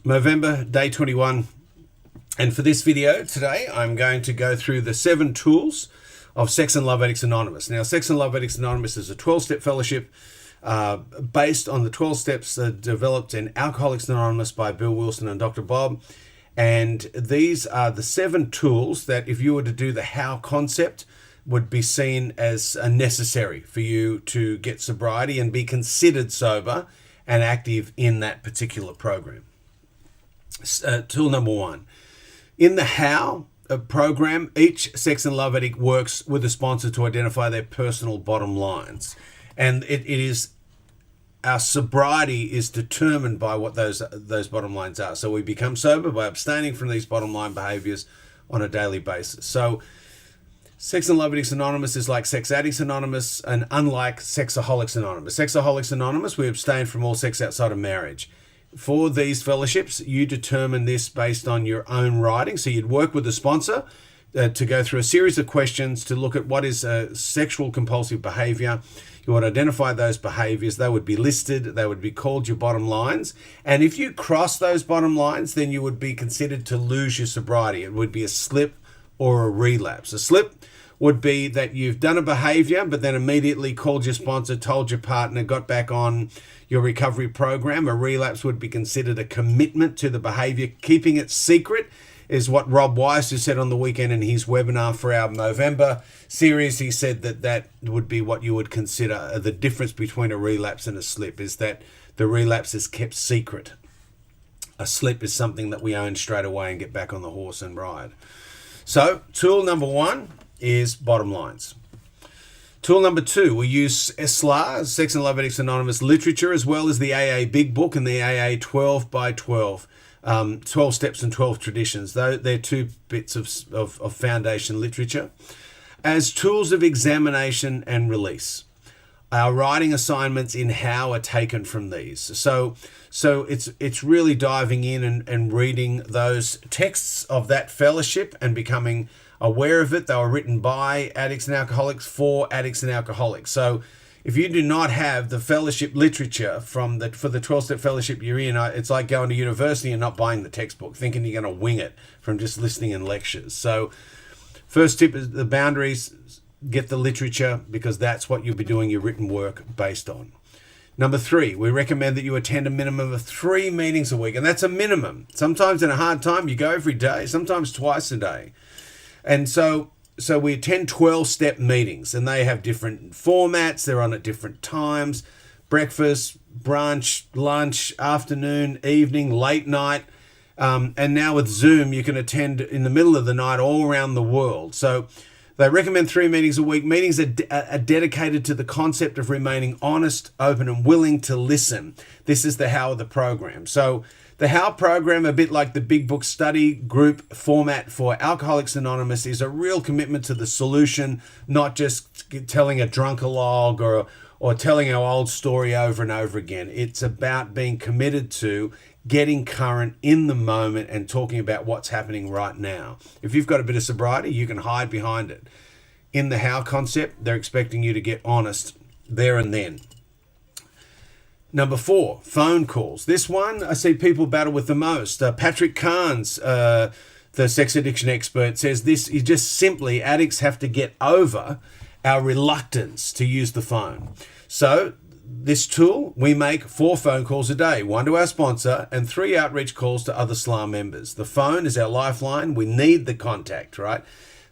Movember, day 21. And for this video today, I'm going to go through the 7 tools of Sex and Love Addicts Anonymous. Now, Sex and Love Addicts Anonymous is a 12-step fellowship based on the 12 steps developed in Alcoholics Anonymous by Bill Wilson and Dr. Bob. And these are the 7 tools that, if you were to do the how concept, would be seen as necessary for you to get sobriety and be considered sober and active in that particular program. Tool number 1. In the how program, each Sex and Love Addict works with a sponsor to identify their personal bottom lines. And it is, our sobriety is determined by what those bottom lines are. So we become sober by abstaining from these bottom line behaviors on a daily basis. So Sex and Love Addicts Anonymous is like Sex Addicts Anonymous and unlike Sexaholics Anonymous. Sexaholics Anonymous, we abstain from all sex outside of marriage. For these fellowships, you determine this based on your own writing. So you'd work with a sponsor to go through a series of questions to look at what is sexual compulsive behavior. You would identify those behaviors. They would be listed. They would be called your bottom lines. And if you cross those bottom lines, then you would be considered to lose your sobriety. It would be a slip or a relapse. A slip would be that you've done a behavior, but then immediately called your sponsor, told your partner, got back on your recovery program. A relapse would be considered a commitment to the behavior. Keeping it secret is what Rob Weiss, who said on the weekend in his webinar for our Movember series, he said that would be what you would consider the difference between a relapse and a slip, is that the relapse is kept secret. A slip is something that we own straight away and get back on the horse and ride. So tool number 1 is bottom lines. Tool number 2, we use SLAR, Sex and Love Addicts Anonymous literature, as well as the AA Big Book and the AA 12 by 12, 12 steps and 12 traditions. They're 2 bits of foundation literature as tools of examination and release. Our writing assignments in how are taken from these. So it's really diving in and reading those texts of that fellowship and becoming aware of it. They were written by addicts and alcoholics for addicts and alcoholics. So if you do not have the fellowship literature for the 12-step fellowship you're in, it's like going to university and not buying the textbook, thinking you're going to wing it from just listening in lectures. So first tip is the boundaries. Get the literature, because that's what you'll be doing your written work based on. Number 3, we recommend that you attend a minimum of 3 meetings a week, and that's a minimum. Sometimes in a hard time, you go every day, sometimes twice a day. And so we attend 12-step meetings, and they have different formats. They're on at different times: breakfast, brunch, lunch, afternoon, evening, late night. And now with Zoom, you can attend in the middle of the night all around the world. So they recommend 3 meetings a week. Meetings are dedicated to the concept of remaining honest, open, and willing to listen. This is the how of the program. So the how program, a bit like the Big Book study group format for Alcoholics Anonymous, is a real commitment to the solution, not just telling a drunk-a-log or telling our old story over and over again. It's about being committed to getting current in the moment and talking about what's happening right now. If you've got a bit of sobriety, you can hide behind it. In the how concept, they're expecting you to get honest there and then. Number 4, phone calls. This one I see people battle with the most. Patrick Carnes, the sex addiction expert, says this is just simply addicts have to get over our reluctance to use the phone. So this tool, we make 4 phone calls a day, 1 to our sponsor and 3 outreach calls to other SLAR members. The phone is our lifeline. We need the contact, right?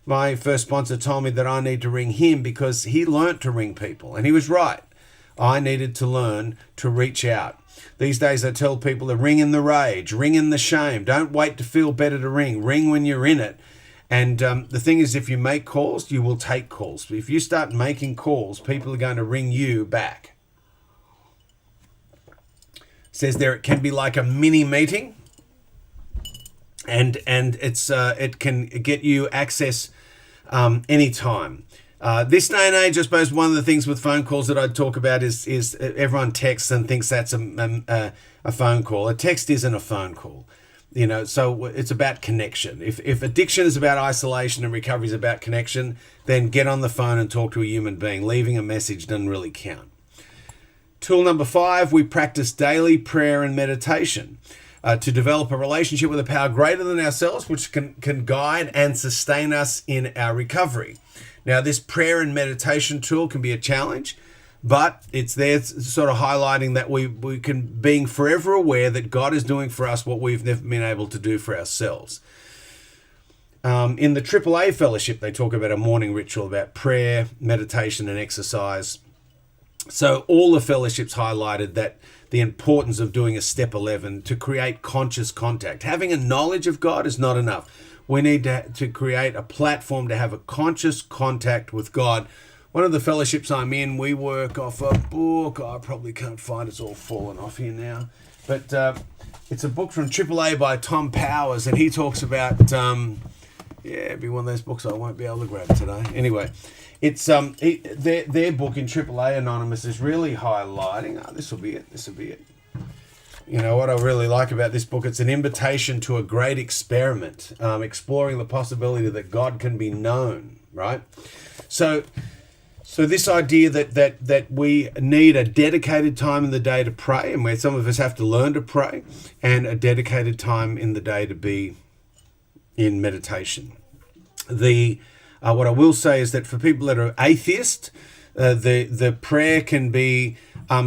My first sponsor told me that I need to ring him because he learnt to ring people, and he was right. I needed to learn to reach out. These days I tell people to ring in the rage, ring in the shame. Don't wait to feel better to ring. Ring when you're in it. And the thing is, if you make calls, you will take calls. If you start making calls, people are going to ring you back. It says there it can be like a mini meeting, and it can get you access anytime. This day and age, I suppose one of the things with phone calls that I'd talk about is everyone texts and thinks that's a phone call. A text isn't a phone call. You know, so it's about connection. If addiction is about isolation and recovery is about connection, then get on the phone and talk to a human being. Leaving a message doesn't really count. Tool number 5, we practice daily prayer and meditation. to develop a relationship with a power greater than ourselves, which can guide and sustain us in our recovery. Now, this prayer and meditation tool can be a challenge, but it's there sort of highlighting that we can, being forever aware that God is doing for us what we've never been able to do for ourselves. In the AAA fellowship, they talk about a morning ritual about prayer, meditation, and exercise. So all the fellowships highlighted that the importance of doing a step 11 to create conscious contact. Having a knowledge of God is not enough. We need to create a platform to have a conscious contact with God. One of the fellowships I'm in, we work off a book. I probably can't find it. It's all fallen off here now. But it's a book from AAA by Tom Powers, and he talks about... it'd be one of those books I won't be able to grab today. Anyway, it's their book in AAA Anonymous is really highlighting. This will be it. You know what I really like about this book? It's an invitation to a great experiment, exploring the possibility that God can be known. Right. So this idea that we need a dedicated time in the day to pray, and where some of us have to learn to pray, and a dedicated time in the day to be in meditation. What I will say is that for people that are atheist, the prayer can be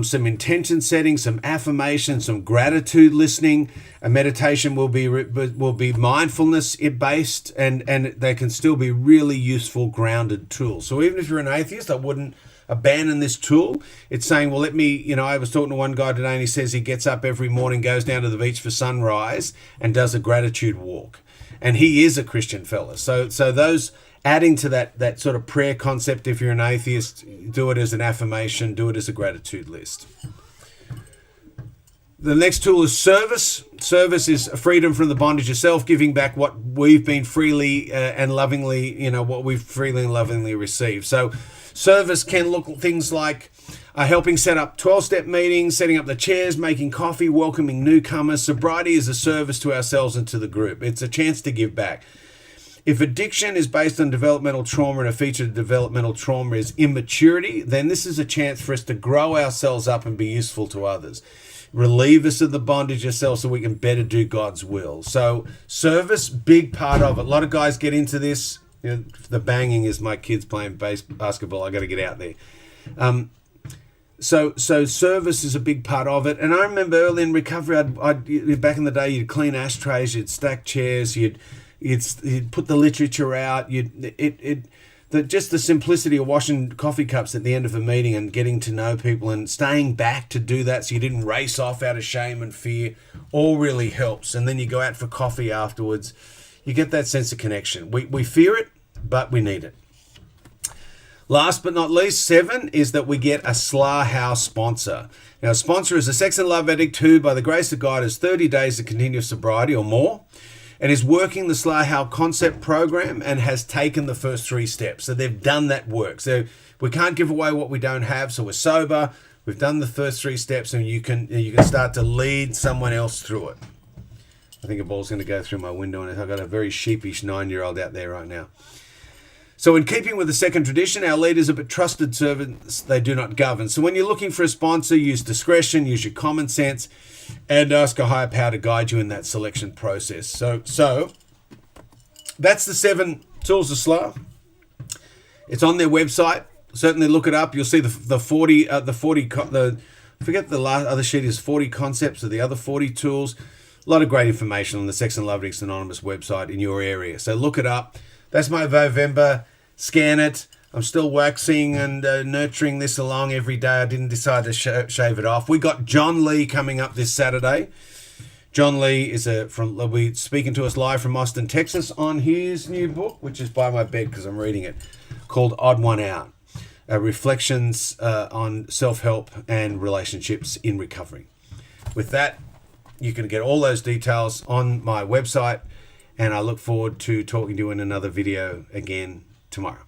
some intention setting, some affirmation, some gratitude listening. A meditation will be mindfulness based, and they can still be really useful, grounded tools. So even if you're an atheist, I wouldn't abandon this tool. It's saying, well, I was talking to one guy today, and he says he gets up every morning, goes down to the beach for sunrise, and does a gratitude walk. And he is a Christian fella. So those adding to that sort of prayer concept, if you're an atheist, do it as an affirmation, do it as a gratitude list. The next tool is service. Service is freedom from the bondage of self, giving back what we've been freely and lovingly, what we've freely and lovingly received. So service can look things like helping set up 12-step meetings, setting up the chairs, making coffee, welcoming newcomers. Sobriety is a service to ourselves and to the group. It's a chance to give back. If addiction is based on developmental trauma and a feature of developmental trauma is immaturity, then this is a chance for us to grow ourselves up and be useful to others. Relieve us of the bondage of self so we can better do God's will. So service, big part of it. A lot of guys get into this. The banging is my kids playing basketball. I got to get out there. So service is a big part of it. And I remember early in recovery, I'd back in the day, you'd clean ashtrays, you'd stack chairs, you'd put the literature out. Just the simplicity of washing coffee cups at the end of a meeting and getting to know people and staying back to do that so you didn't race off out of shame and fear all really helps. And then you go out for coffee afterwards. You get that sense of connection. We fear it, but we need it. Last but not least, 7 is that we get a SLA House sponsor. Now, a sponsor is a sex and love addict who, by the grace of God, has 30 days of continuous sobriety or more, and is working the SLA House concept program and has taken the first 3 steps. So they've done that work. So we can't give away what we don't have. So we're sober. We've done the first 3 steps, and you can start to lead someone else through it. I think a ball's going to go through my window, and I've got a very sheepish 9-year-old out there right now. So in keeping with the second tradition, our leaders are but trusted servants, they do not govern. So when you're looking for a sponsor, use discretion, use your common sense, and ask a higher power to guide you in that selection process. So that's the 7 tools of SLA. It's on their website. Certainly look it up. You'll see the 40 forget the last other sheet is 40 concepts of the other 40 tools. A lot of great information on the Sex and Love Addicts Anonymous website in your area. So look it up. That's my Movember. Scan it. I'm still waxing and nurturing this along every day. I didn't decide to shave it off. We got John Lee coming up this Saturday. John Lee will be speaking to us live from Austin, Texas on his new book, which is by my bed because I'm reading it, called Odd One Out. Reflections on self-help and relationships in recovery. With that, you can get all those details on my website, and I look forward to talking to you in another video again tomorrow.